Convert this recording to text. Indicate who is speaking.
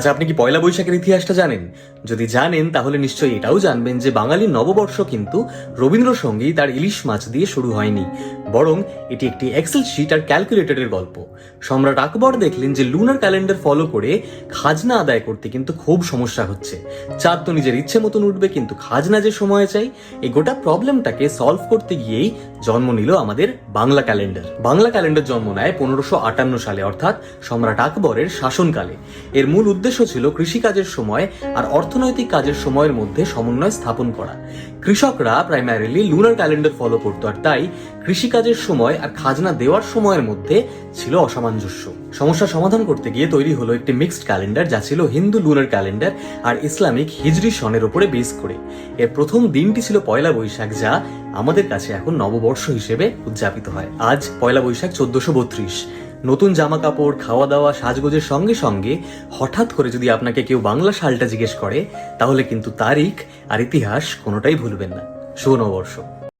Speaker 1: আচ্ছা, আপনি কি পয়লা বৈশাখের ইতিহাসটা জানেন? যদি জানেন তাহলে নিশ্চয়ই এটাও জানবেন যে বাঙালির নববর্ষ কিন্তু রবীন্দ্রসঙ্গীত আর ইলিশ মাছ দিয়ে শুরু হয়নি, বরং এটি একটি এক্সেল শিট আর ক্যালকুলেটরের গল্প। সম্রাট আকবর দেখলেন যে লুনার ক্যালেন্ডার ফলো করে খাজনা আদায় করতে কিন্তু খুব সমস্যা হচ্ছে। চাঁদ তো নিজের ইচ্ছে মতন উঠবে, কিন্তু খাজনা যে সময় চাই, এই গোটা প্রবলেমটাকে সলভ করতে গিয়েই জন্ম নিল আমাদের বাংলা ক্যালেন্ডার। বাংলা ক্যালেন্ডার জন্ম নেয় 1558 সালে, অর্থাৎ সম্রাট আকবরের শাসনকালে। এর মূল উদ্দেশ্য ছিল কৃষিকাজের সময় আর অর্থনৈতিক কাজের সময়ের মধ্যে সমন্বয় স্থাপন করা। কৃষকরা প্রাইমারিলি লুনার ক্যালেন্ডার ফলো করতো, আর তাই কৃষিকাজের সময় আর খাজনা দেওয়ার সময়ের মধ্যে ছিল অসামঞ্জস্য। সমস্যার সমাধান করতে গিয়ে তৈরি হলো একটি মিক্সড ক্যালেন্ডার, যা ছিল হিন্দু লুনার ক্যালেন্ডার আর ইসলামিক হিজরি সনের উপরে বেস করে। এর প্রথম দিনটি ছিল পয়লা বৈশাখ, যা আমাদের কাছে এখন নববর্ষ হিসেবে উদযাপিত হয়। আজ পয়লা বৈশাখ 1432। নতুন জামা কাপড়, খাওয়া দাওয়া, সাজগোজের সঙ্গে সঙ্গে হঠাৎ করে যদি আপনাকে কেউ বাংলা সালটা জিজ্ঞেস করে, তাহলে কিন্তু তারিখ আর ইতিহাস কোনোটাই ভুলবেন না। শুভ নববর্ষ।